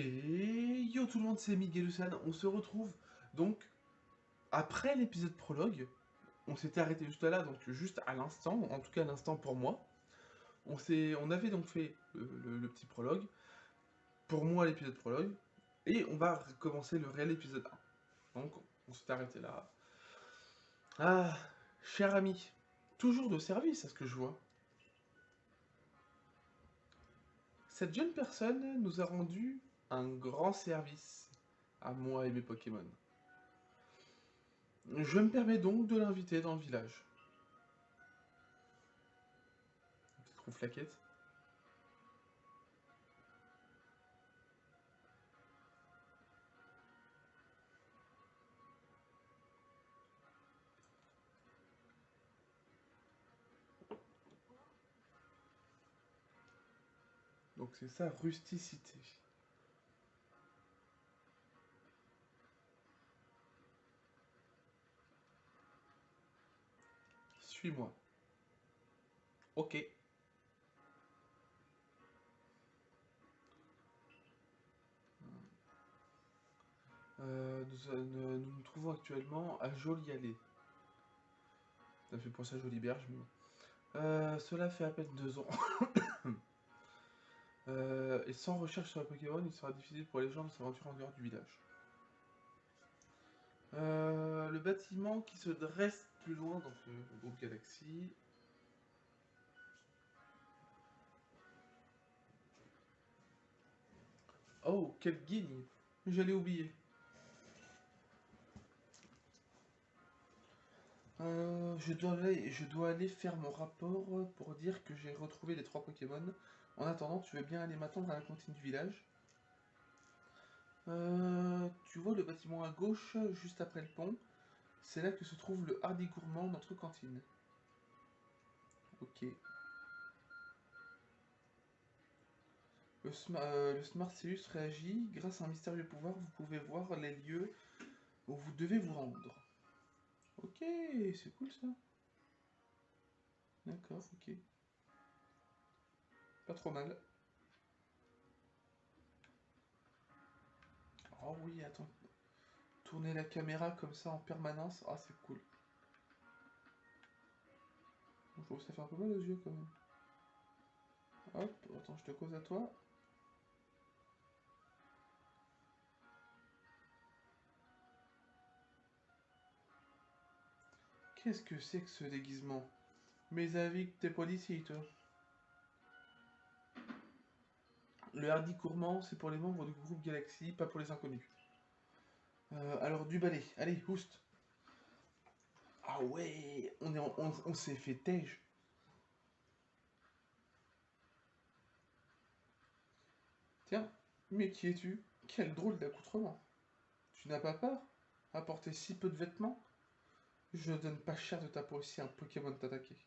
Et yo tout le monde, c'est Miguelusan, on se retrouve donc après l'épisode prologue. On s'était arrêté juste là, donc juste à l'instant, en tout cas à l'instant pour moi. On avait donc fait le petit prologue, pour moi l'épisode prologue, et on va recommencer le réel épisode 1. Donc on s'était arrêté là. Ah, cher ami, toujours de service à ce que je vois. Cette jeune personne nous a rendu un grand service, à moi et mes Pokémon. Je me permets donc de l'inviter dans le village. Petite rouflaquette. Donc c'est ça, rusticité. Suis-moi. Ok. Nous trouvons actuellement à Jolie-Allée. Ça fait penser à Jolie-Berge, mais bon. Cela fait à peine 2 ans. Et sans recherche sur la Pokémon, il sera difficile pour les gens de s'aventurer en dehors du village. Le bâtiment qui se dresse plus loin, donc le groupe Galaxy. Oh, quel guigne! J'allais oublier. Je dois aller faire mon rapport pour dire que j'ai retrouvé les 3 Pokémon. En attendant, tu veux bien aller m'attendre à la cantine du village? Tu vois le bâtiment à gauche, juste après le pont? C'est là que se trouve le Hardy Gourmand, notre cantine. Ok. Le Smartceus réagit. Grâce à un mystérieux pouvoir, vous pouvez voir les lieux où vous devez vous rendre. Ok, c'est cool ça. D'accord, ok. Pas trop mal. Oh oui, attends. Tourner la caméra comme ça en permanence, ah c'est cool. Je trouve que ça fait un peu mal aux yeux quand même. Hop, attends, je te cause à toi. Qu'est-ce que c'est que ce déguisement? Mes avis que t'es pas d'ici, toi. Le hardi gourmand, c'est pour les membres du groupe Galaxy, pas pour les inconnus. Alors, du balai. Allez, oust. Ah ouais, on s'est fait tège. Tiens, mais qui es-tu? Quel drôle d'accoutrement. Tu n'as pas peur à porter si peu de vêtements? Je ne donne pas cher de ta peau si un Pokémon t'attaquait.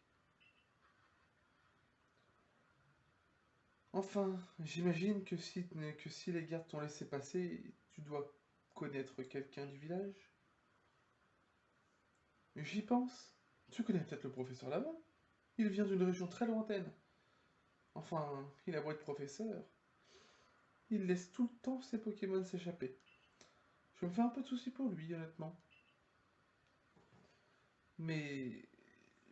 Enfin, j'imagine que si les gardes t'ont laissé passer, tu dois connaître quelqu'un du village? J'y pense. Tu connais peut-être le professeur là-bas? Il vient d'une région très lointaine. Enfin, il a beau être professeur. Il laisse tout le temps ses Pokémon s'échapper. Je me fais un peu de soucis pour lui, honnêtement. Mais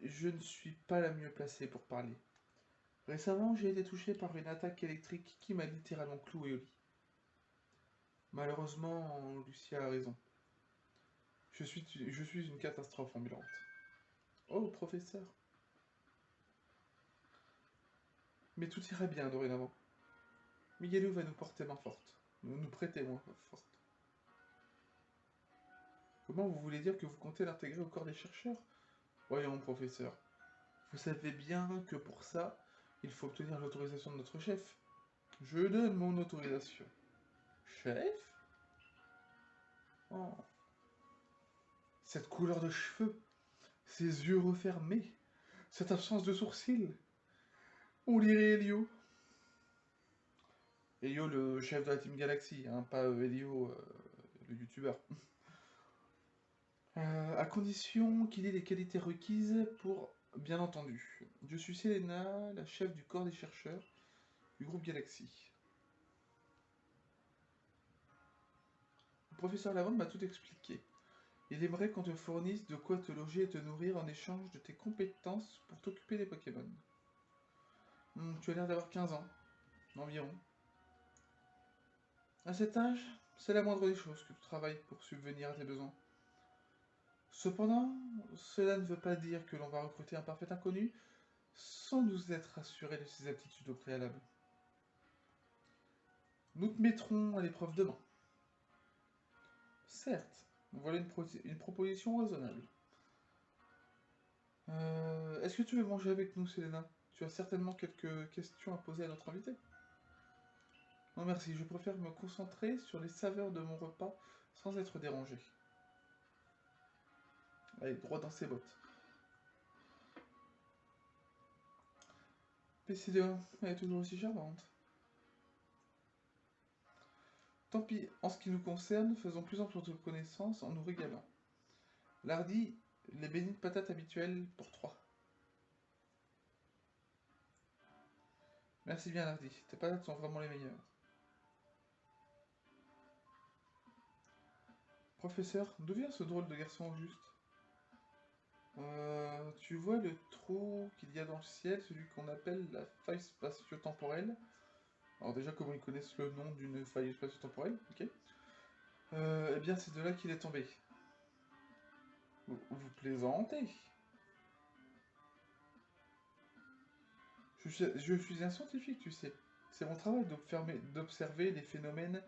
je ne suis pas la mieux placée pour parler. Récemment, j'ai été touché par une attaque électrique qui m'a littéralement cloué au lit. Malheureusement, Lucia a raison. Je suis une catastrophe ambulante. Oh, professeur. Mais tout ira bien dorénavant. Miguelou va nous porter main forte. Nous prêter main forte. Comment vous voulez dire que vous comptez l'intégrer au corps des chercheurs? Voyons, professeur. Vous savez bien que pour ça, il faut obtenir l'autorisation de notre chef. Je donne mon autorisation. Chef? Oh. Cette couleur de cheveux, ces yeux refermés, cette absence de sourcils. On dirait Elio. Elio, le chef de la Team Galaxy, hein, pas Elio, le youtubeur. À condition qu'il ait les qualités requises pour, bien entendu. Je suis Selena, la chef du corps des chercheurs du groupe Galaxy. Professeur Lavande m'a tout expliqué. Il aimerait qu'on te fournisse de quoi te loger et te nourrir en échange de tes compétences pour t'occuper des Pokémon. Tu as l'air d'avoir 15 ans, environ. À cet âge, c'est la moindre des choses que tu travailles pour subvenir à tes besoins. Cependant, cela ne veut pas dire que l'on va recruter un parfait inconnu sans nous être assuré de ses aptitudes au préalable. Nous te mettrons à l'épreuve demain. Certes, voilà une proposition raisonnable. Est-ce que tu veux manger avec nous, Selena? Tu as certainement quelques questions à poser à notre invité. Non merci, je préfère me concentrer sur les saveurs de mon repas sans être dérangé. Allez, droit dans ses bottes. PC2, elle est toujours aussi charmante. Tant pis, en ce qui nous concerne, faisons plus ample de connaissances en nous régalant. Lardi, les bénites patates habituelles pour 3. Merci bien Lardi, tes patates sont vraiment les meilleures. Professeur, d'où vient ce drôle de garçon au juste? Tu vois le trou qu'il y a dans le ciel, celui qu'on appelle la faille spatio-temporelle. Alors déjà, comment ils connaissent le nom d'une faille spatio-temporelle, ok. Eh bien, c'est de là qu'il est tombé. Vous plaisantez? Je suis un scientifique, tu sais. C'est mon travail d'observer les phénomènes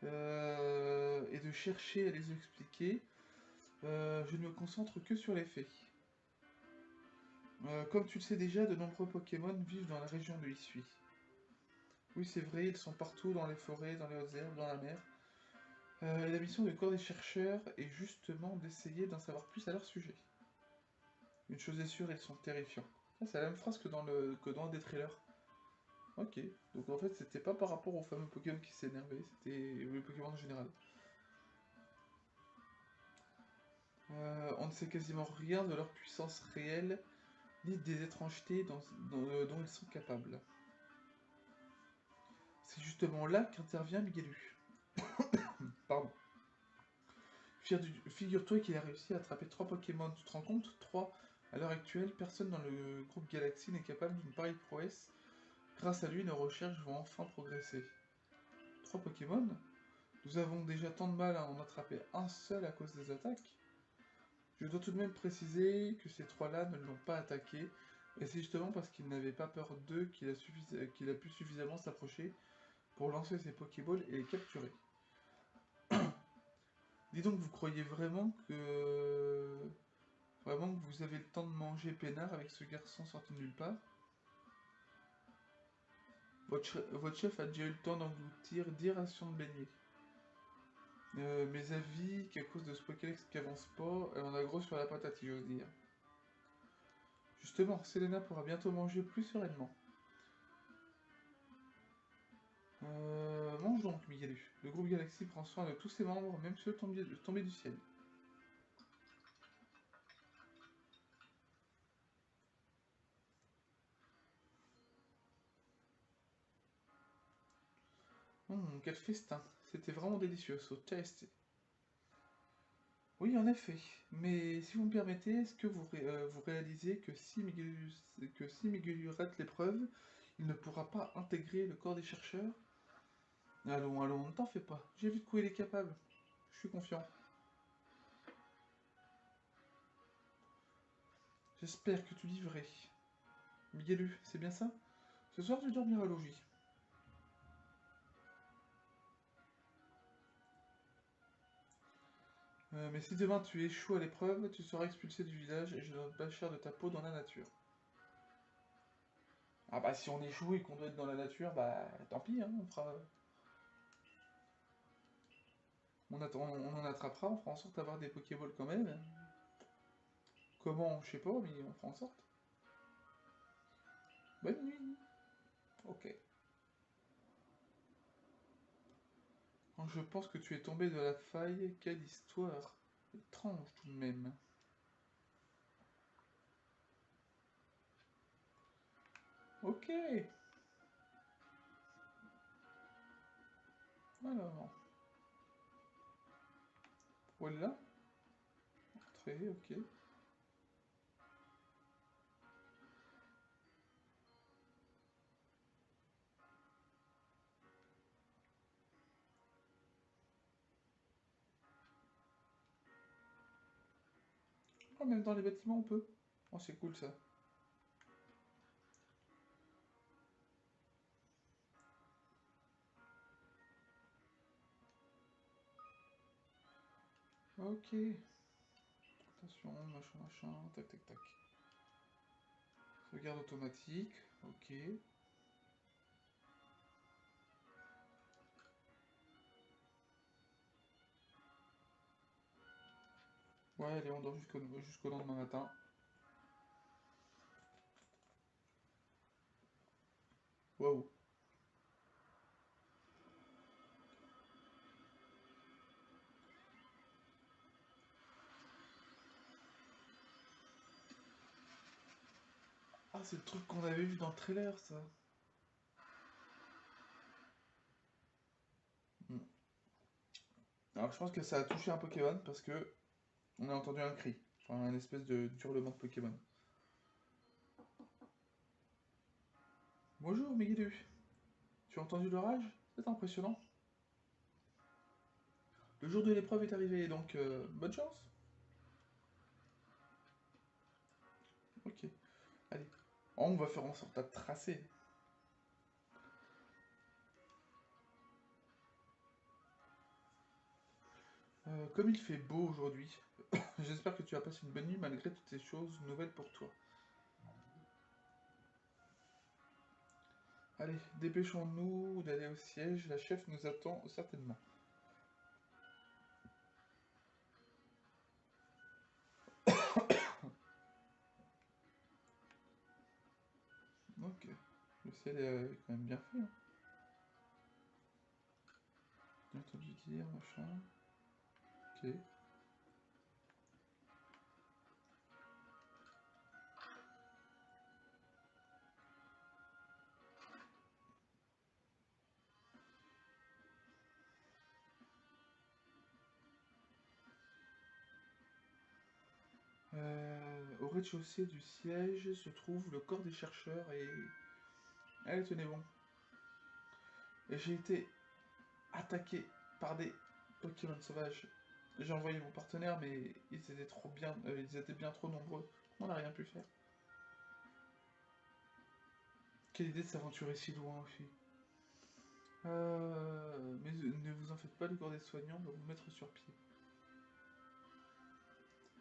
et de chercher à les expliquer. Je ne me concentre que sur les faits. Comme tu le sais déjà, de nombreux Pokémon vivent dans la région de Hisui. Oui, c'est vrai, ils sont partout, dans les forêts, dans les hautes herbes, dans la mer. Et la mission du corps des chercheurs est justement d'essayer d'en savoir plus à leur sujet. Une chose est sûre, ils sont terrifiants. Ah, c'est la même phrase que dans un des trailers. Ok, donc en fait c'était pas par rapport aux fameux Pokémon qui s'énervaient, c'était les Pokémon en général. On ne sait quasiment rien de leur puissance réelle, ni des étrangetés dont ils sont capables. C'est justement là qu'intervient Miguelu. Pardon. Figure-toi qu'il a réussi à attraper 3 Pokémon, tu te rends compte? 3. À l'heure actuelle, personne dans le groupe Galaxy n'est capable d'une pareille prouesse. Grâce à lui, nos recherches vont enfin progresser. 3 Pokémon? Nous avons déjà tant de mal à en attraper un seul à cause des attaques. Je dois tout de même préciser que ces 3-là ne l'ont pas attaqué, et c'est justement parce qu'il n'avait pas peur d'eux qu'il a pu suffisamment s'approcher pour lancer ses Pokéballs et les capturer. Dis donc, vous croyez vraiment que vous avez le temps de manger peinard avec ce garçon sorti de nulle part? Votre chef a déjà eu le temps d'engloutir 10 rations de beignets. Mes avis, qu'à cause de ce Pokédex qui avance pas, elle en a gros sur la patate, si j'ose dire. Justement, Selena pourra bientôt manger plus sereinement. Mange donc, Miguelu. Le groupe Galaxy prend soin de tous ses membres, même ceux tombés du ciel. Quel festin. C'était vraiment délicieux, so tasty. Oui, en effet. Mais si vous me permettez, est-ce que vous réalisez que si Miguelu rate l'épreuve, il ne pourra pas intégrer le corps des chercheurs? Allons, allons, ne t'en fais pas. J'ai vu de quoi il est capable. Je suis confiant. J'espère que tu dis vrai. Miguelu, c'est bien ça? Ce soir, tu dormiras au logis. Mais si demain tu échoues à l'épreuve, tu seras expulsé du village et je donne pas cher de ta peau dans la nature. Ah bah si on échoue et qu'on doit être dans la nature, bah tant pis, hein, on en attrapera, on fera en sorte d'avoir des Pokéballs quand même. Comment, je sais pas, mais on fera en sorte. Bonne nuit. Ok. Quand je pense que tu es tombé de la faille, quelle histoire. Étrange tout de même. Ok. Alors. Où elle est là? Entrée, ok. Oh, même dans les bâtiments, on peut. Oh, c'est cool ça. Ok. Attention, machin, machin, tac, tac, tac. Sauvegarde automatique, ok. Ouais, allez, on dort jusqu'au lendemain matin. Waouh. Ah, c'est le truc qu'on avait vu dans le trailer, ça. Hmm. Alors, je pense que ça a touché un Pokémon parce que on a entendu un cri. Enfin, un espèce de hurlement de Pokémon. Bonjour, Miguelu. Tu as entendu l'orage? C'est impressionnant. Le jour de l'épreuve est arrivé, donc bonne chance. Ok, allez. Oh, on va faire en sorte de tracer. Comme il fait beau aujourd'hui, j'espère que tu as passé une bonne nuit malgré toutes ces choses nouvelles pour toi. Allez, dépêchons-nous d'aller au siège, la chef nous attend certainement. Ok, le ciel est quand même bien fait. Hein. J'ai entendu dire, machin. Ok. Au rez-de-chaussée du siège se trouve le corps des chercheurs et... Allez, tenez bon. Et j'ai été attaqué par des Pokémon sauvages. J'ai envoyé mon partenaire, mais ils étaient bien trop nombreux. On n'a rien pu faire. Quelle idée de s'aventurer si loin aussi. Mais ne vous en faites pas, le corps des soignants va vous mettre sur pied.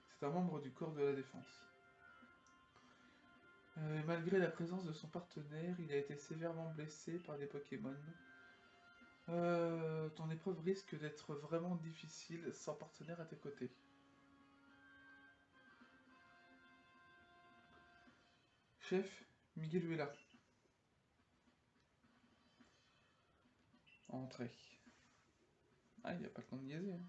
C'est un membre du corps de la défense. Malgré la présence de son partenaire, il a été sévèrement blessé par des Pokémon. Ton épreuve risque d'être vraiment difficile sans partenaire à tes côtés. Chef, Miguel est là. Entrez. Ah, il n'y a pas le temps de niaiser. Hein.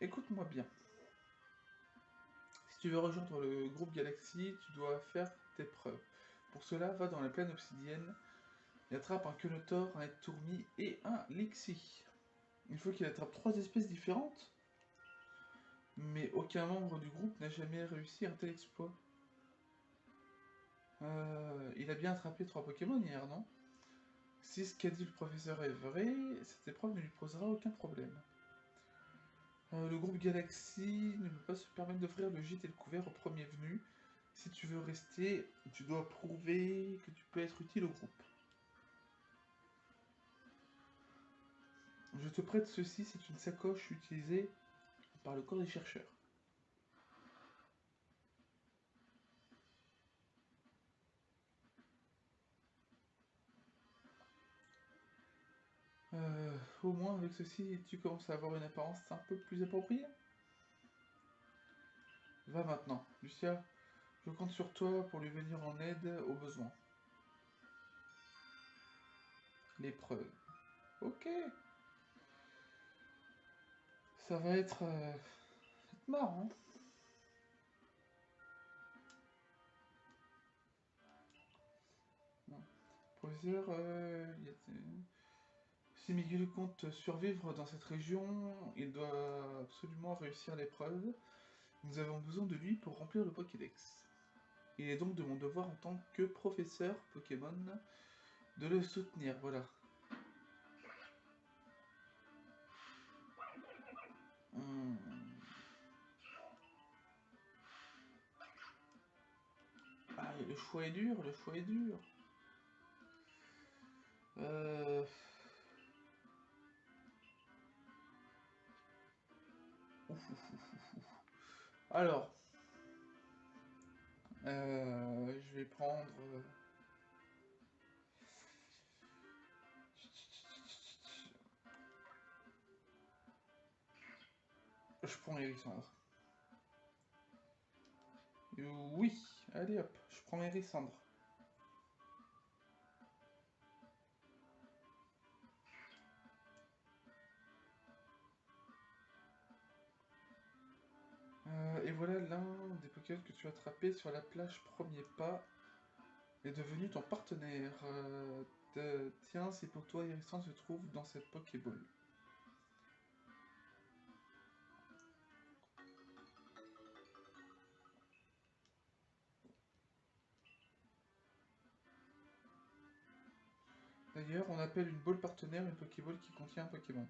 Écoute-moi bien. Si tu veux rejoindre le groupe Galaxy, tu dois faire tes preuves. Pour cela, va dans la plaine obsidienne et attrape un Quenotor, un Tourmi et un Lixie. Il faut qu'il attrape 3 espèces différentes, mais aucun membre du groupe n'a jamais réussi un tel exploit. Il a bien attrapé 3 Pokémon hier, non? Si ce qu'a dit le professeur est vrai, cette épreuve ne lui posera aucun problème. Le groupe Galaxy ne peut pas se permettre d'offrir le gîte et le couvert au premier venu. Si tu veux rester, tu dois prouver que tu peux être utile au groupe. Je te prête ceci, c'est une sacoche utilisée par le corps des chercheurs. Au moins avec ceci, tu commences à avoir une apparence un peu plus appropriée. Va maintenant, Lucia. Je compte sur toi pour lui venir en aide au besoin. L'épreuve. Ok. Ça va être marrant. professeur, si Miguel compte survivre dans cette région, il doit absolument réussir l'épreuve. Nous avons besoin de lui pour remplir le Pokédex. Il est donc de mon devoir en tant que professeur Pokémon de le soutenir, voilà. Hmm. Ah, le choix est dur, le choix est dur. Euh... Ouf, ouf, ouf, ouf. Alors, je vais prendre... Je prends Hérissandre. Oui, allez hop, je prends Hérissandre. Et voilà l'un des Pokémon que tu as attrapé sur la plage premier pas est devenu ton partenaire. Tiens, c'est pour toi, Hérissandre se trouve dans cette Pokéball. D'ailleurs, on appelle une balle partenaire une Pokéball qui contient un Pokémon.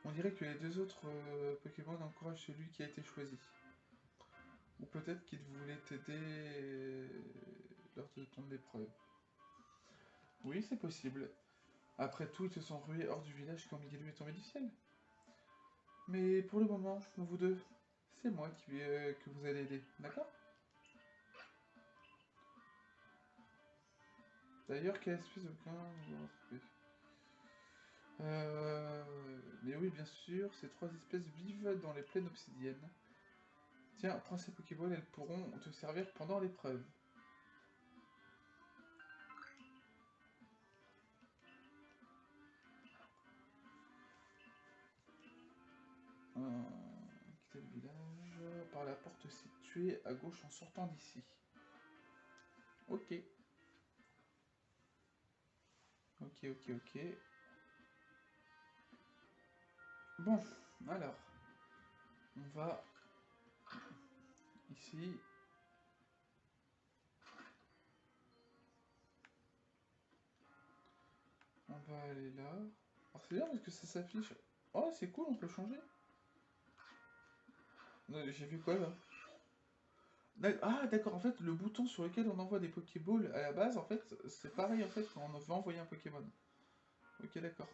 On dirait que les deux autres Pokémon encouragent celui qui a été choisi. Ou peut-être qu'ils voulaient t'aider lors de ton épreuve. Oui, c'est possible. Après tout, ils se sont rués hors du village quand Miguel est tombé du ciel. Mais pour le moment, vous deux, c'est moi que vous allez aider, d'accord? D'ailleurs, quelle espèce de bouquin vous avez retrouvé? Mais oui, bien sûr, ces trois espèces vivent dans les plaines obsidiennes. Tiens, prends ces Pokéballs, elles pourront te servir pendant l'épreuve. Quitter le village par la porte située à gauche en sortant d'ici. Ok. Ok, ok, ok. Bon, alors, on va ici. On va aller là. Alors c'est bien parce que ça s'affiche. Oh, c'est cool, on peut changer. J'ai vu quoi là? Ah, d'accord, en fait, le bouton sur lequel on envoie des Pokéballs à la base, en fait, c'est pareil en fait quand on veut envoyer un Pokémon. Ok, d'accord.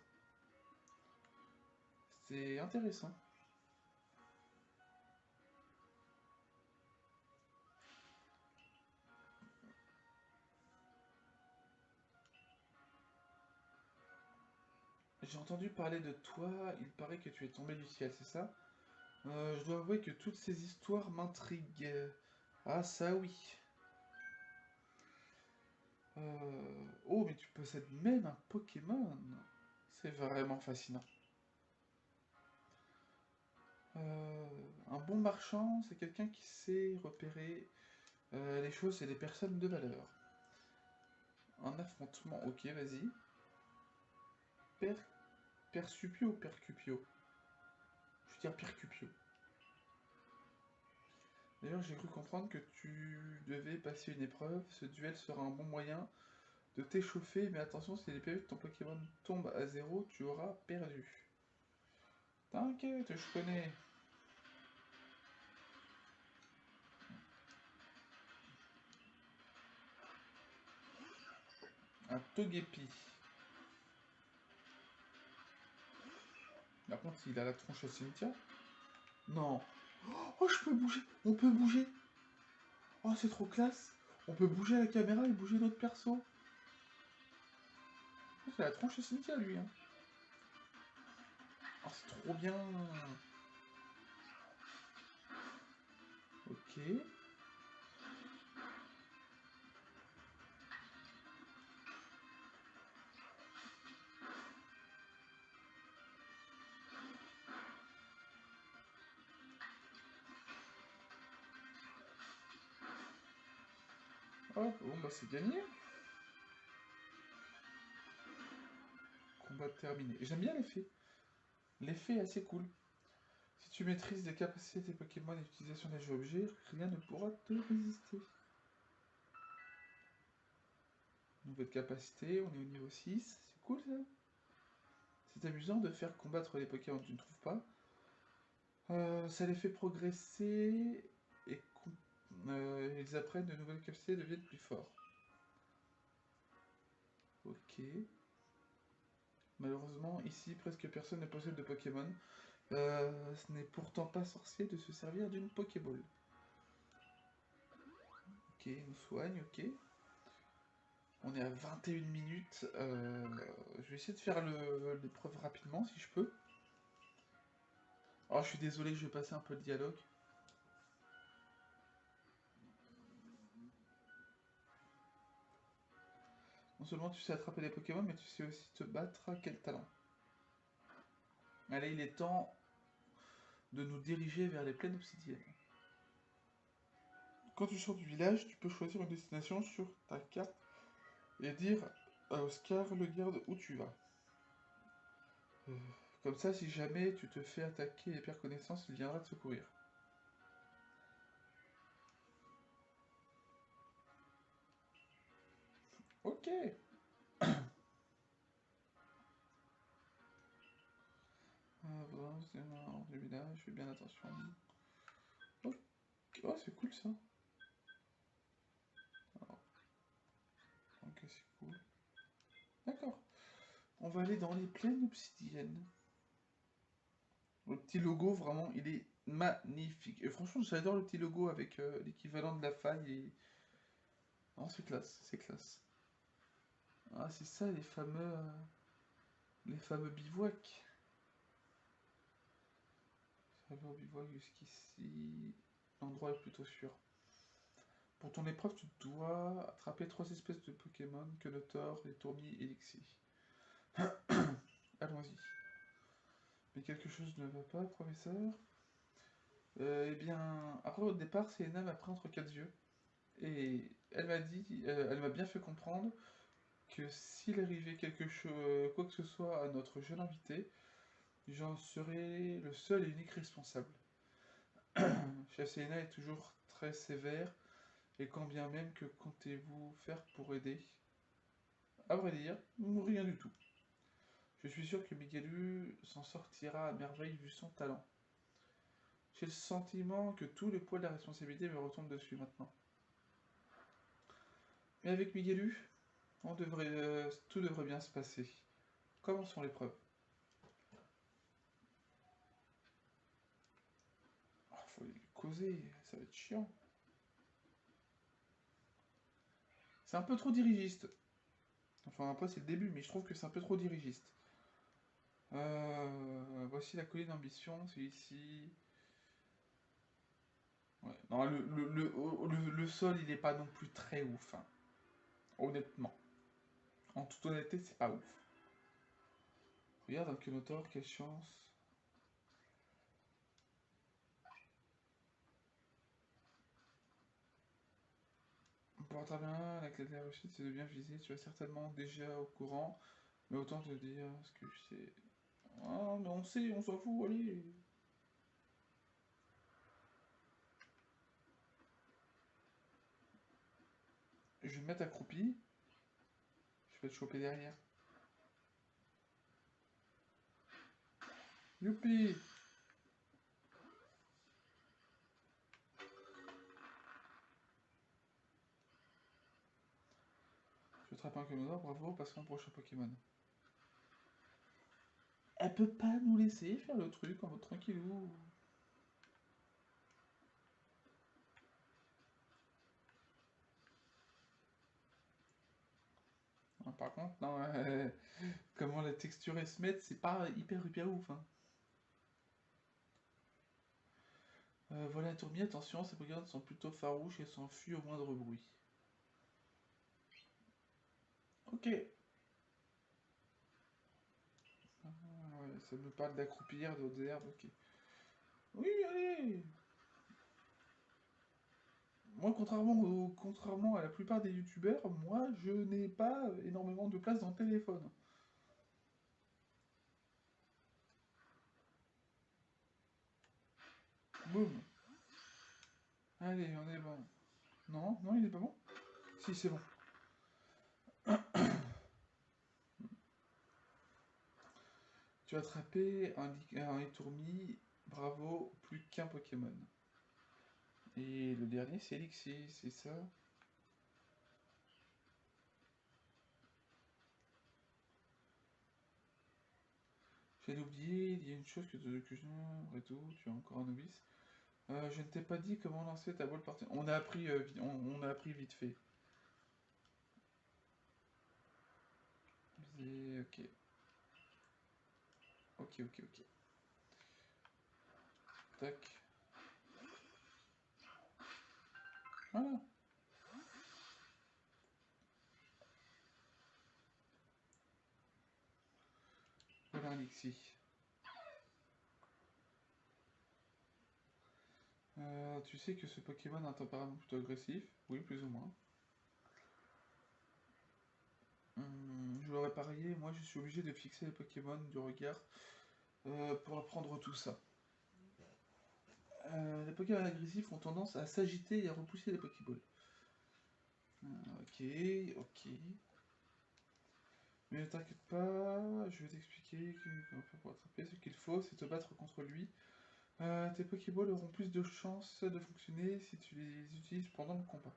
C'est intéressant. J'ai entendu parler de toi, il paraît que tu es tombé du ciel, c'est ça? Je dois avouer que toutes ces histoires m'intriguent. Ah, ça oui. Oh, mais tu possèdes même un Pokémon. C'est vraiment fascinant. Euh, un bon marchand, c'est quelqu'un qui sait repérer les choses et les personnes de valeur. Un affrontement, ok, vas-y. Per Persupio ou Percupio? Je veux dire Percupio. D'ailleurs, j'ai cru comprendre que tu devais passer une épreuve. Ce duel sera un bon moyen de t'échauffer, mais attention, si les PV de ton Pokémon tombent à zéro, tu auras perdu. T'inquiète, je connais. Un Togepi. Par contre, il a la tronche au cimetière. Non. Oh, je peux bouger. On peut bouger. Oh, c'est trop classe. On peut bouger la caméra et bouger notre perso. Oh, c'est la tronche au cimetière, lui. Hein. Oh, c'est trop bien. Ok. Oh, bon bah c'est gagné. Combat terminé. J'aime bien l'effet. L'effet est assez cool. Si tu maîtrises les capacités de tes Pokémon et l'utilisation des jeux objets, rien ne pourra te résister. Nouvelle capacité, on est au niveau 6. C'est cool ça. C'est amusant de faire combattre les Pokémon, tu ne trouves pas? Ça les fait progresser et ils apprennent de nouvelles capacités et deviennent plus forts. Ok. Malheureusement, ici, presque personne ne possède de Pokémon. Ce n'est pourtant pas sorcier de se servir d'une Pokéball. Ok, on soigne, ok. On est à 21 minutes. Je vais essayer de faire l'épreuve rapidement, si je peux. Alors, je suis désolé, je vais passer un peu le dialogue. Non seulement tu sais attraper les Pokémon, mais tu sais aussi te battre. Quel talent. Allez, il est temps de nous diriger vers les plaines obsidiennes. Quand tu sors du village, tu peux choisir une destination sur ta carte et dire à Oscar le garde où tu vas. Euh, Comme ça, si jamais tu te fais attaquer et perds connaissance, il viendra te secourir. Ok. Voilà, c'est hors du village, fais bien attention. Ok, oh, c'est cool ça. Alors, ok, c'est cool. D'accord. On va aller dans les plaines obsidiennes. Le petit logo, vraiment, il est magnifique. Et franchement, j'adore le petit logo avec l'équivalent de la faille. Et... Non, c'est classe, c'est classe. Ah, c'est ça, les fameux bivouacs. Fameux bivouac jusqu'ici. L'endroit est plutôt sûr. Pour ton épreuve, tu dois attraper 3 espèces de Pokémon, Quenotor, les Tourmis et Lixie. Allons-y. Mais quelque chose ne va pas, professeur. Eh bien, après votre départ, Selena m'a pris entre 4 yeux. Et elle m'a bien fait comprendre que s'il arrivait quelque chose, quoi que ce soit à notre jeune invité, j'en serais le seul et unique responsable. Chef Selena est toujours très sévère, et quand bien même, que comptez-vous faire pour aider? À vrai dire, rien du tout. Je suis sûr que Miguelu s'en sortira à merveille vu son talent. J'ai le sentiment que tout le poids de la responsabilité me retombe dessus maintenant. Mais avec Miguelu, tout devrait bien se passer. Commençons l'épreuve. Oh, faut lui causer, ça va être chiant. C'est un peu trop dirigiste. Enfin, après, c'est le début, mais je trouve que c'est un peu trop dirigiste. Voici la colline d'ambition, celui-ci. Ouais. Non, le sol, il est pas non plus très ouf, hein. Honnêtement. En toute honnêteté, c'est pas ouf. Regarde un Kenotor, quelle chance. Pour très bien, la clé de la réussite, c'est de bien viser. Tu es certainement déjà au courant, mais autant te dire ce que je sais. Ah, mais on sait, on s'en fout, allez. Je vais me mettre accroupi. Je vais te choper derrière. Youpi! Je attrape un Kenotor, bravo, passons au prochain Pokémon. Elle peut pas nous laisser faire le truc en mode tranquillou. Ah, par contre, non, comment la texture est se met, c'est pas hyper ouf, hein. Voilà la tourmi, attention, ces Pokémon sont plutôt farouches et s'enfuient au moindre bruit. Ok. Ah, ouais, ça me parle d'accroupir, d'autres herbes, ok. Oui, allez! moi, contrairement à la plupart des youtubeurs, moi, je n'ai pas énormément de place dans le téléphone. Boum. Allez, on est bon. Non, non, il est pas bon. Si, c'est bon. Tu as attrapé un Itourmi. Bravo, plus qu'un Pokémon. Et le dernier, c'est Elixir, c'est ça? J'ai oublié, il y a une chose que je... Après tout, tu es encore un novice. Je ne t'ai pas dit comment lancer ta boîte partie. On a appris, on a appris vite fait. Ok. Ok, ok, ok. Tac. Voilà. Voilà un Elixir. Tu sais que ce Pokémon a un tempérament plutôt agressif? Oui, plus ou moins. Je l'aurais parié, moi je suis obligé de fixer les Pokémon du regard pour apprendre tout ça. Les Pokémon agressifs ont tendance à s'agiter et à repousser les Pokéballs. Ok, ok. Mais ne t'inquiète pas, je vais t'expliquer comment faire pour attraper. Ce qu'il faut, c'est te battre contre lui. Tes Pokéballs auront plus de chances de fonctionner si tu les utilises pendant le combat.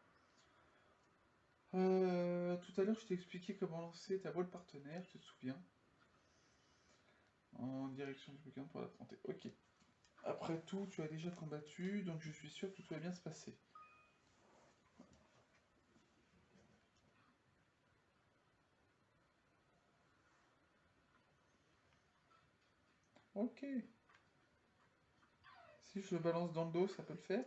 Tout à l'heure, je t'ai expliqué comment lancer ta boîte partenaire, tu te souviens? En direction du Pokémon pour l'affronter. Ok. Après tout, tu as déjà combattu, donc je suis sûr que tout va bien se passer. Ok. Si je le balance dans le dos, ça peut le faire?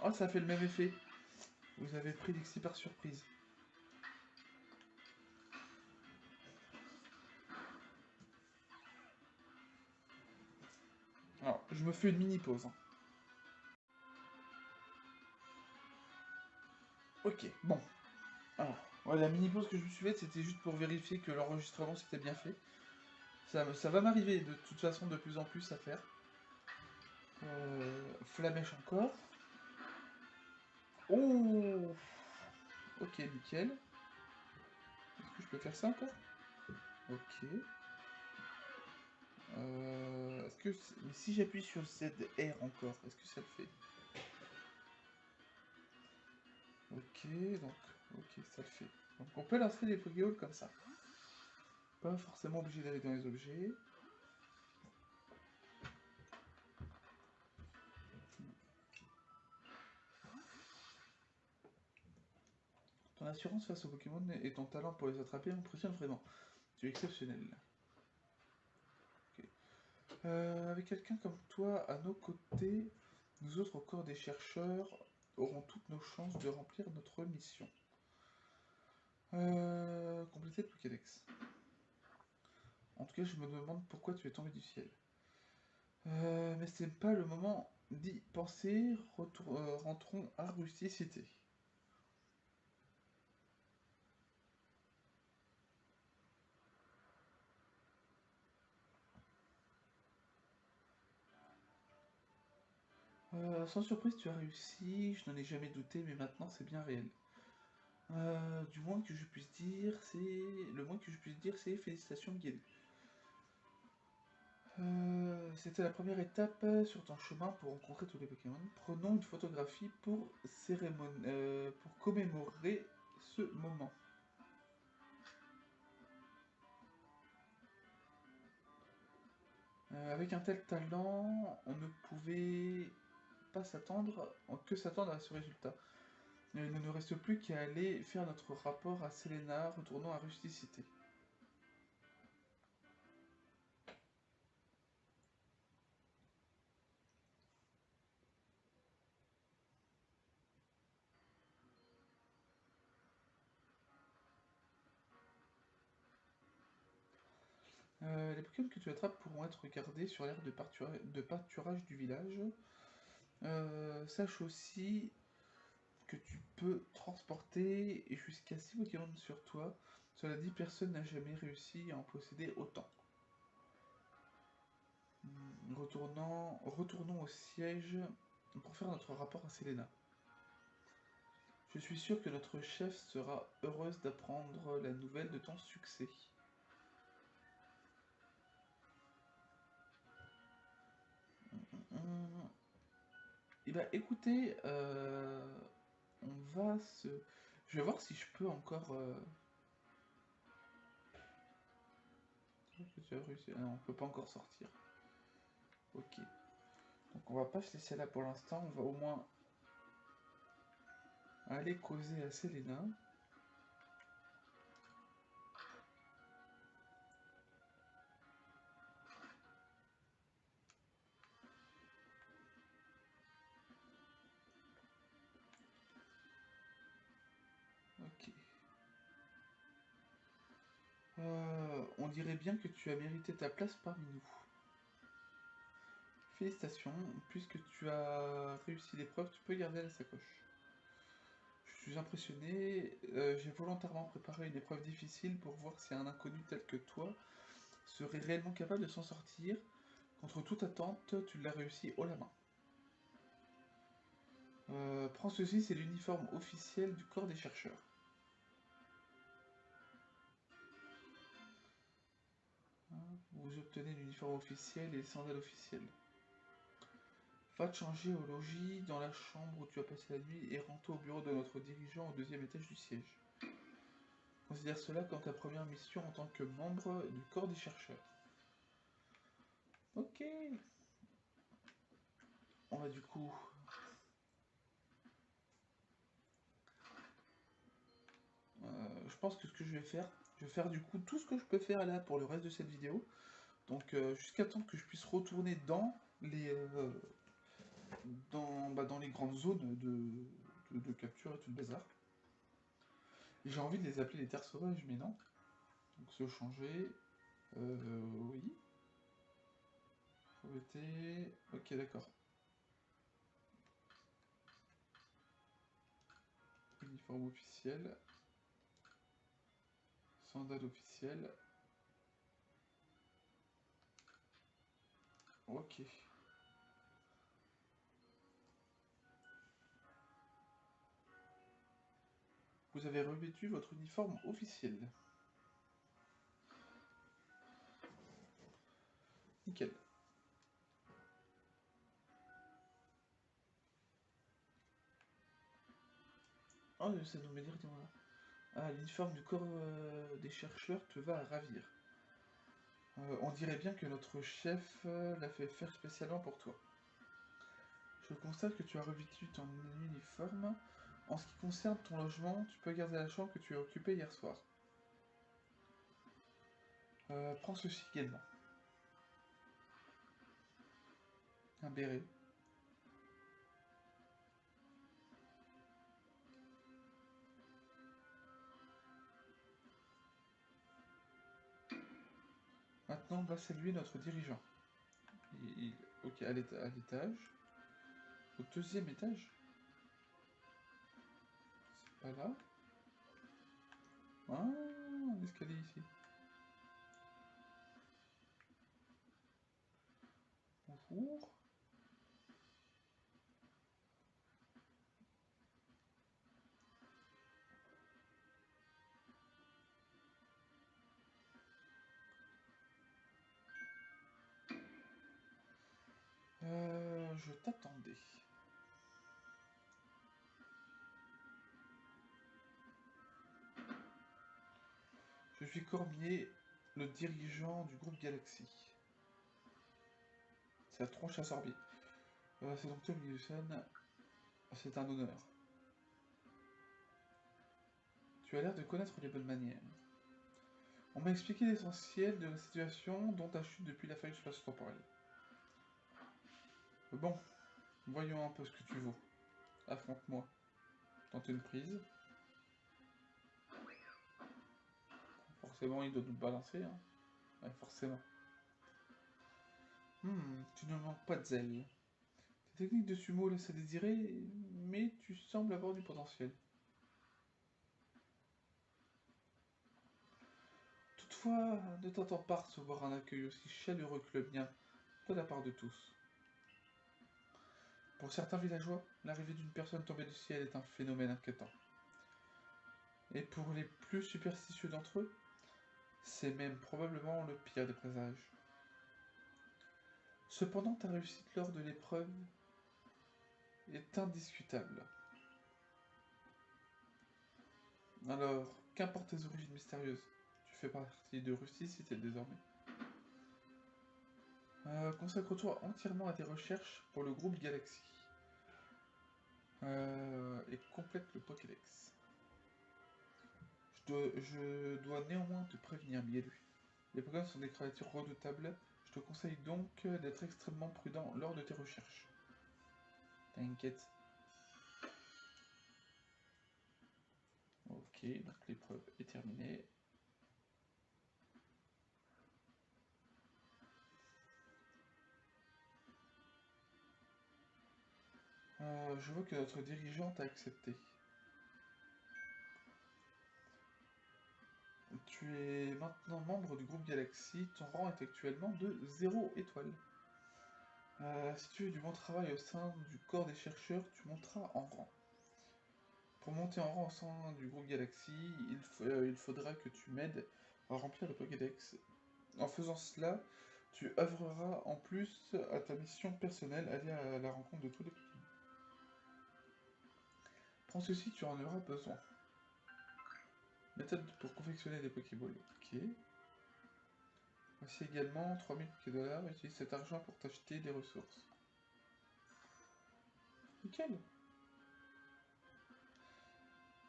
Oh, ça fait le même effet. Vous avez pris l'Ixi par surprise. Alors, je me fais une mini pause, hein. Ok, bon. Alors, ouais, la mini pause que je me suis faite, c'était juste pour vérifier que l'enregistrement s'était bien fait. Ça va m'arriver de toute façon de plus en plus à faire. Flamèche encore. Oh. Ok, nickel. Est-ce que je peux faire ça encore? Ok. Est-ce que... Mais si j'appuie sur ZR encore, est-ce que ça le fait? Ok, donc... Ok, ça le fait. Donc on peut lancer des Pokéballs comme ça. Pas forcément obligé d'aller dans les objets. Ton assurance face aux Pokémon et ton talent pour les attraper m'impressionnent vraiment. Tu es exceptionnel. Ok. Avec quelqu'un comme toi à nos côtés, nous autres encore des chercheurs aurons toutes nos chances de remplir notre mission. Compléter le Pokédex. En tout cas, je me demande pourquoi tu es tombé du ciel. Mais c'est pas le moment d'y penser. Rentrons à Rusticité. Sans surprise, tu as réussi. Je n'en ai jamais douté, mais maintenant c'est bien réel. Du moins que je puisse dire, c'est... Le moins que je puisse dire, c'est félicitations, Miguel. C'était la première étape sur ton chemin pour rencontrer tous les Pokémon. Prenons une photographie pour commémorer ce moment. Avec un tel talent, on ne pouvait pas s'attendre à ce résultat. Il ne nous reste plus qu'à aller faire notre rapport à Selena, retournons à Rusticité. Les Pokémon que tu attrapes pourront être gardés sur l'aire de pâturage du village. Sache aussi que tu peux transporter jusqu'à 6 Pokémon sur toi. Cela dit, personne n'a jamais réussi à en posséder autant. Retournons au siège pour faire notre rapport à Selena. Je suis sûr que notre chef sera heureuse d'apprendre la nouvelle de ton succès. Et bah écoutez, on va se... Je vais voir si je peux encore... Que tu as réussi. Ah non, on peut pas encore sortir. Ok. Donc on va pas se laisser là pour l'instant, on va au moins aller causer à Selena. Ok. On dirait bien que tu as mérité ta place parmi nous. Félicitations, puisque tu as réussi l'épreuve, tu peux garder la sacoche. Je suis impressionné, j'ai volontairement préparé une épreuve difficile pour voir si un inconnu tel que toi serait réellement capable de s'en sortir. Contre toute attente, tu l'as réussi haut la main. Prends ceci, c'est l'uniforme officiel du corps des chercheurs. Vous obtenez l'uniforme officiel et les sandales officielles. Va te changer au logis dans la chambre où tu as passé la nuit et rends-toi au bureau de notre dirigeant au 2e étage du siège. Considère cela comme ta première mission en tant que membre du corps des chercheurs. Ok. On va du coup... je pense que ce que je vais faire du coup tout ce que je peux faire là pour le reste de cette vidéo. Donc jusqu'à temps que je puisse retourner dans les... dans les grandes zones de capture et tout le bazar. J'ai envie de les appeler les terres sauvages, mais non. Donc se changer. Oui. Propriété. Ok, d'accord. Uniforme officiel. Sandales officielles. Ok. Vous avez revêtu votre uniforme officiel. Nickel. Oh, ça nous met directement là. Ah, l'uniforme du corps des chercheurs te va à ravir. On dirait bien que notre chef l'a fait faire spécialement pour toi. Je constate que tu as revêtu ton uniforme. En ce qui concerne ton logement, tu peux garder la chambre que tu as occupée hier soir. Prends ceci également. Un béret. Maintenant, on va saluer notre dirigeant. Ok, à l'étage. Au 2e étage. C'est pas là. Ah, un escalier ici. Bonjour. Je t'attendais. Je suis Cormier, le dirigeant du groupe Galaxy. C'est la tronche à Sorbier. C'est donc toi, Millicent. C'est un honneur. Tu as l'air de connaître les bonnes manières. On m'a expliqué l'essentiel de la situation dont ta chute depuis la faille spatio-temporelle. Bon, voyons un peu ce que tu vaux. Affronte-moi. Tente une prise. Forcément, il doit nous balancer. Hein. Ouais, forcément. Tu ne manques pas de zèle. Tes techniques de sumo laissent à désirer, mais tu sembles avoir du potentiel. Toutefois, ne t'attends pas à recevoir un accueil aussi chaleureux que le mien de la part de tous. Pour certains villageois, l'arrivée d'une personne tombée du ciel est un phénomène inquiétant. Et pour les plus superstitieux d'entre eux, c'est même probablement le pire des présages. Cependant, ta réussite lors de l'épreuve est indiscutable. Alors, qu'importe tes origines mystérieuses, tu fais partie de Rusty Cité désormais. Consacre-toi entièrement à tes recherches pour le groupe Galaxy. Et complète le Pokédex. Je dois néanmoins te prévenir, Mielu. Les Pokémon sont des créatures redoutables. Je te conseille donc d'être extrêmement prudent lors de tes recherches. T'inquiète. Ok, donc l'épreuve est terminée. Je vois que notre dirigeante a accepté. Tu es maintenant membre du groupe Galaxy. Ton rang est actuellement de 0 étoile. Si tu fais du bon travail au sein du corps des chercheurs, tu monteras en rang. Pour monter en rang au sein du groupe Galaxy, il faudra que tu m'aides à remplir le Pokédex. En faisant cela, tu œuvreras en plus à ta mission personnelle, aller à la rencontre de tous les Pokémon. Prends ceci, tu en auras besoin. Méthode pour confectionner des Pokéballs. Ok. Voici également 3000 Pokédollars. Utilise cet argent pour t'acheter des ressources. Nickel.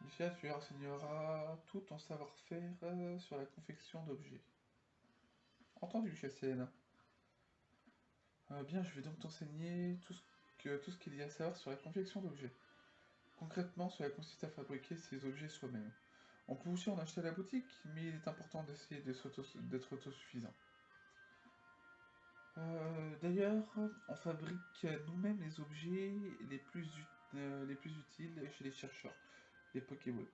Lucia, tu renseigneras tout ton savoir-faire sur la confection d'objets. Entendu, Cassienne. Bien, je vais donc t'enseigner tout ce qu'il y a à savoir sur la confection d'objets. Concrètement, cela consiste à fabriquer ces objets soi-même. On peut aussi en acheter à la boutique, mais il est important d'essayer d'être autosuffisant. D'ailleurs, on fabrique nous-mêmes les objets les plus utiles chez les chercheurs, les Pokéballs.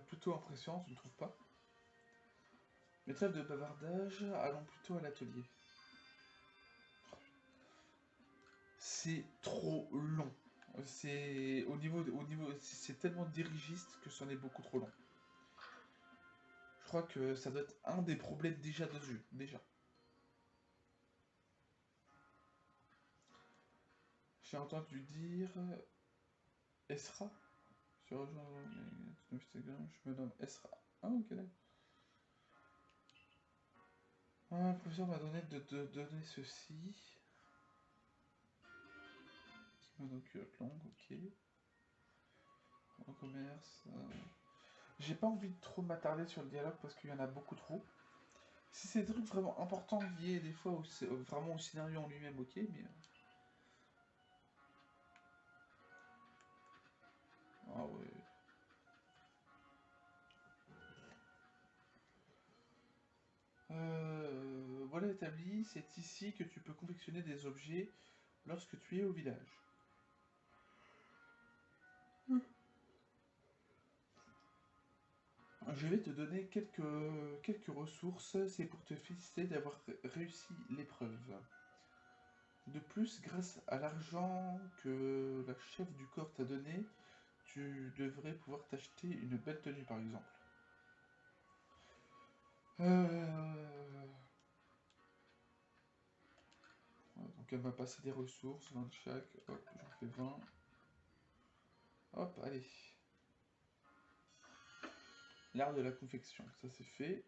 Plutôt impressionnant, tu ne trouves pas? Mais trêve de bavardage, allons plutôt à l'atelier. C'est trop long. C'est c'est tellement dirigiste que c'en est beaucoup trop long. Je crois que ça doit être un des problèmes déjà de ce jeu, déjà. J'ai entendu dire Esra sur Instagram, je me nomme Esra. Ah ok d'accord. Ah, le professeur m'a donné de donner ceci. Monoculotte longue, ok. En commerce. J'ai pas envie de trop m'attarder sur le dialogue parce qu'il y en a beaucoup trop. Si c'est des trucs vraiment importants liés des fois vraiment au scénario en lui-même, ok, mais. Ah ouais. Voilà établi, c'est ici que tu peux confectionner des objets lorsque tu es au village. Je vais te donner quelques ressources, c'est pour te féliciter d'avoir réussi l'épreuve. De plus, grâce à l'argent que la chef du corps t'a donné, tu devrais pouvoir t'acheter une belle tenue par exemple. Donc elle m'a passé des ressources, 20 de chaque, hop, j'en fais 20. Hop, allez. L'art de la confection, ça c'est fait.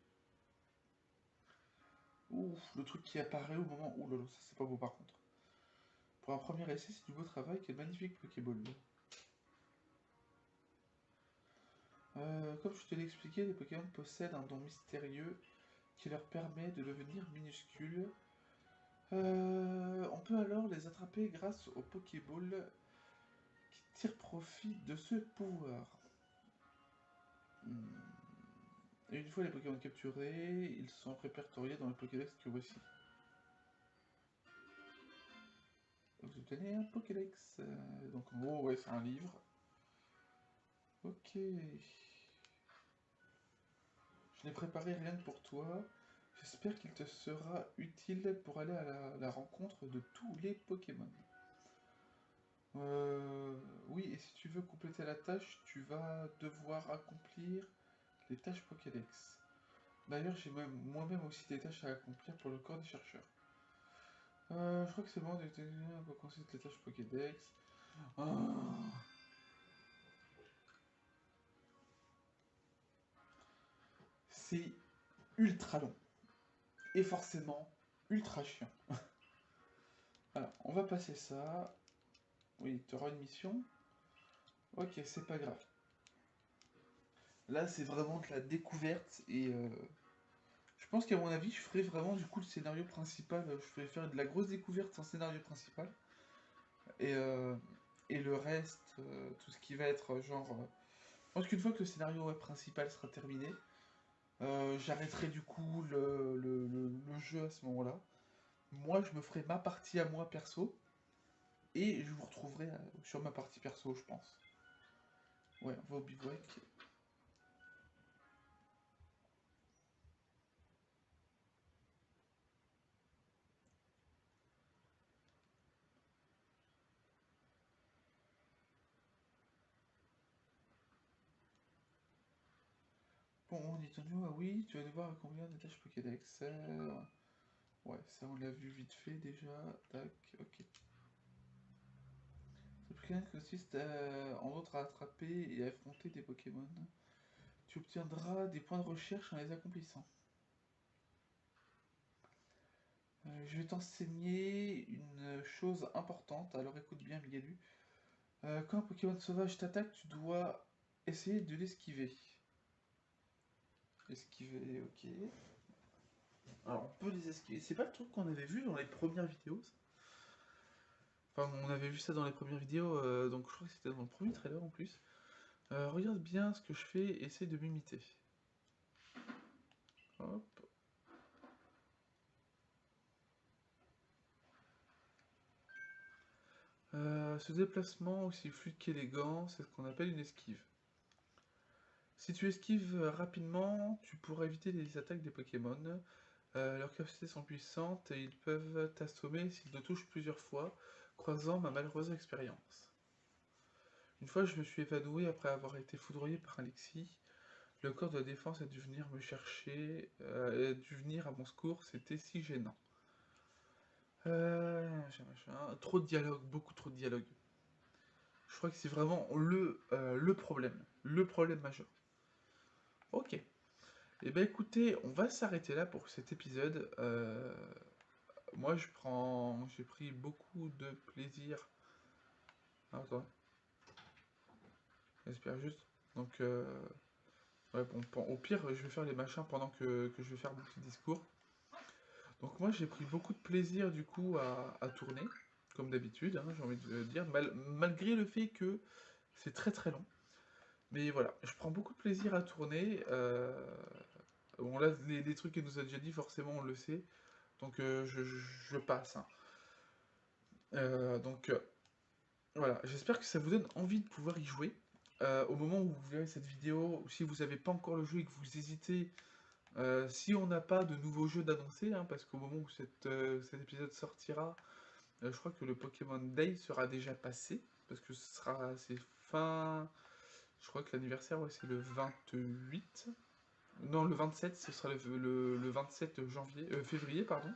Ouf, le truc qui apparaît au moment... Ouh là là, ça c'est pas beau par contre. Pour un premier essai, c'est du beau travail, quel magnifique Pokéball. Comme je te l'ai expliqué, les Pokémon possèdent un don mystérieux qui leur permet de devenir minuscules. On peut alors les attraper grâce aux Pokéball qui tirent profit de ce pouvoir. Et une fois les Pokémon capturés, ils sont répertoriés dans le Pokédex que voici. Vous obtenez un Pokédex. Donc en gros, ouais, c'est un livre. Ok. Je l'ai préparé rien que pour toi. J'espère qu'il te sera utile pour aller à la rencontre de tous les Pokémon. Oui, et si tu veux compléter la tâche, tu vas devoir accomplir les tâches Pokédex. D'ailleurs, j'ai moi-même aussi des tâches à accomplir pour le corps des chercheurs. Je crois que c'est bon, on va consulter les tâches Pokédex. Oh. C'est ultra long. Et forcément, ultra chiant. Alors, on va passer ça. Oui, tu auras une mission. Ok, c'est pas grave. Là, c'est vraiment de la découverte et je pense qu'à mon avis, je ferai vraiment du coup le scénario principal. Je ferai faire de la grosse découverte en scénario principal et, euh, et le reste, tout ce qui va être genre. Je pense qu'une fois que le scénario principal sera terminé, j'arrêterai du coup le jeu à ce moment-là. Moi, je me ferai ma partie à moi perso et je vous retrouverai sur ma partie perso, je pense. Ouais, on va au bivouac. Bon, on est tendu, ah oui, tu vas devoir accomplir des tâches Pokédex. Ouais, ça on l'a vu vite fait déjà. Tac, ok. Ce Pokédex consiste en autres à attraper et à affronter des Pokémon. Tu obtiendras des points de recherche en les accomplissant. Je vais t'enseigner une chose importante, alors écoute bien Migalu. Quand un Pokémon sauvage t'attaque, tu dois essayer de l'esquiver. Esquiver, ok. Alors on peut les esquiver. C'est pas le truc qu'on avait vu dans les premières vidéos, ça. Enfin, on avait vu ça dans les premières vidéos, donc je crois que c'était dans le premier trailer en plus. Regarde bien ce que je fais, essaye de m'imiter. Hop. Ce déplacement, aussi fluide qu'élégant, c'est ce qu'on appelle une esquive. Si tu esquives rapidement, tu pourras éviter les attaques des Pokémon. Leurs capacités sont puissantes et ils peuvent t'assommer s'ils te touchent plusieurs fois, croisant ma malheureuse expérience. Une fois, je me suis évanoui après avoir été foudroyé par un Lexi. Le corps de défense a dû venir me chercher, a dû venir à mon secours, c'était si gênant. Machin. Trop de dialogue, beaucoup trop de dialogue. Je crois que c'est vraiment le problème majeur. Ok. Et ben écoutez, on va s'arrêter là pour cet épisode. Moi, j'ai pris beaucoup de plaisir. Ah, attends, j'espère juste. Donc, ouais, bon, au pire, je vais faire les machins pendant que je vais faire mon petit discours. Donc moi j'ai pris beaucoup de plaisir du coup à tourner, comme d'habitude, hein, j'ai envie de le dire, malgré le fait que c'est très très long. Mais voilà, je prends beaucoup de plaisir à tourner. Bon là, les trucs qu'elle nous a déjà dit, forcément on le sait, donc je passe, hein. Donc voilà, j'espère que ça vous donne envie de pouvoir y jouer. Au moment où vous verrez cette vidéo, si vous n'avez pas encore le jeu et que vous hésitez, si on n'a pas de nouveaux jeux d'annoncer, hein, parce qu'au moment où cet épisode sortira, je crois que le Pokémon Day sera déjà passé, parce que c'est fin... Je crois que l'anniversaire, ouais, c'est le 28. Non, le 27, ce sera le 27 janvier, février, pardon.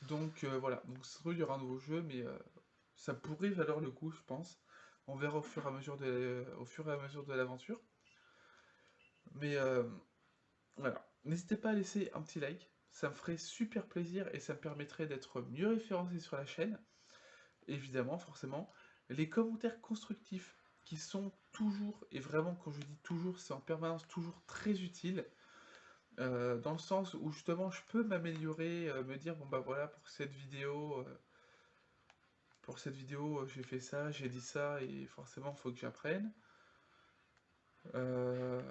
Donc voilà, donc il y aura un nouveau jeu, mais ça pourrait valoir le coup, je pense. On verra au fur et à mesure de l'aventure. Mais voilà, n'hésitez pas à laisser un petit like, ça me ferait super plaisir et ça me permettrait d'être mieux référencé sur la chaîne. Évidemment, forcément, les commentaires constructifs qui sont toujours, et vraiment quand je dis toujours, c'est en permanence toujours très utile, dans le sens où justement je peux m'améliorer, me dire bon bah voilà pour cette vidéo j'ai fait ça, j'ai dit ça et forcément il faut que j'apprenne. Euh,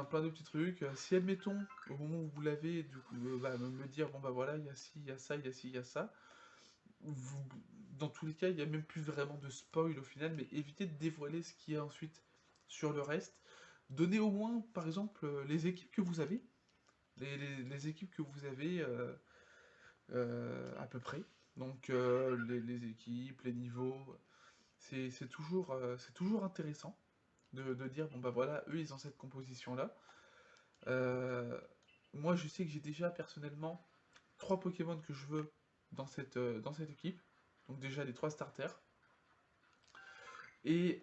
plein de petits trucs. Si, admettons, au moment où vous l'avez, du coup, me dire, bon bah voilà, il y a ci, il y a ça, il y a ci, il y a ça. Dans tous les cas, il n'y a même plus vraiment de spoil au final, mais évitez de dévoiler ce qu'il y a ensuite sur le reste. Donnez au moins, par exemple, les équipes que vous avez, les équipes que vous avez à peu près. Donc les équipes, les niveaux, c'est toujours intéressant de dire, bon bah voilà, eux ils ont cette composition-là. Euh, Moi je sais que j'ai déjà personnellement 3 Pokémon que je veux dans cette équipe. Donc déjà les 3 starters. Et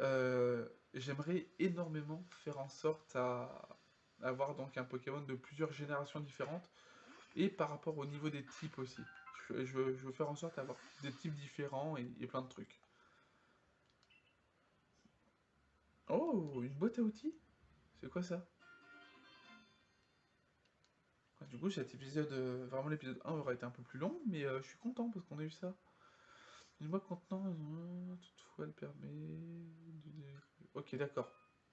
j'aimerais énormément faire en sorte à avoir donc un Pokémon de plusieurs générations différentes. Et par rapport au niveau des types aussi. Je veux faire en sorte d'avoir des types différents et plein de trucs. Oh, une boîte à outils? C'est quoi ça? Ouais, du coup, cet épisode, vraiment l'épisode 1 aurait été un peu plus long, mais je suis content parce qu'on a eu ça. Une boîte contenant, toutefois, elle permet... Ok, d'accord.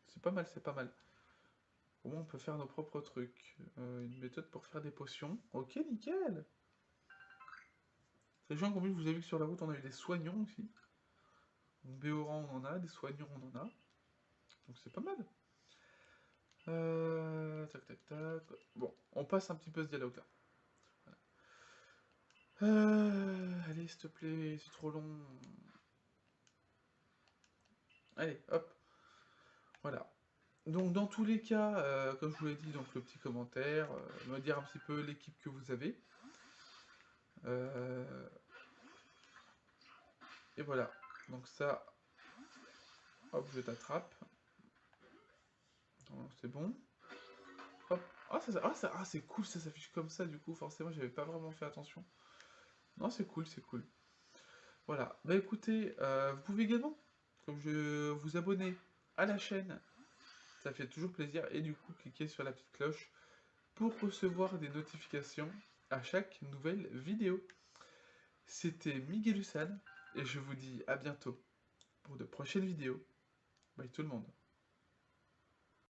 C'est pas mal, c'est pas mal. Au moins, on peut faire nos propres trucs. Une méthode pour faire des potions. Ok, nickel. Sachant qu'en plus, vous avez vu que sur la route, on a eu des soignants aussi. Donc, Béoran, on en a, des soignants, on en a. Donc, c'est pas mal. Tac, tac, tac. Bon, on passe un petit peu ce dialogue-là. Allez, s'il te plaît, c'est trop long. Allez, hop. Voilà. Donc, dans tous les cas, comme je vous l'ai dit, donc le petit commentaire, me dire un petit peu l'équipe que vous avez. Euh, et voilà. Donc ça, hop, je t'attrape. C'est bon. Hop. C'est cool, ça s'affiche comme ça, du coup, forcément, j'avais pas vraiment fait attention. Non, c'est cool, c'est cool. Voilà. Bah écoutez, vous pouvez également, comme je vous abonner à la chaîne, ça fait toujours plaisir, et du coup, cliquez sur la petite cloche pour recevoir des notifications à chaque nouvelle vidéo. C'était Miguel Hussan, et je vous dis à bientôt pour de prochaines vidéos. Bye tout le monde.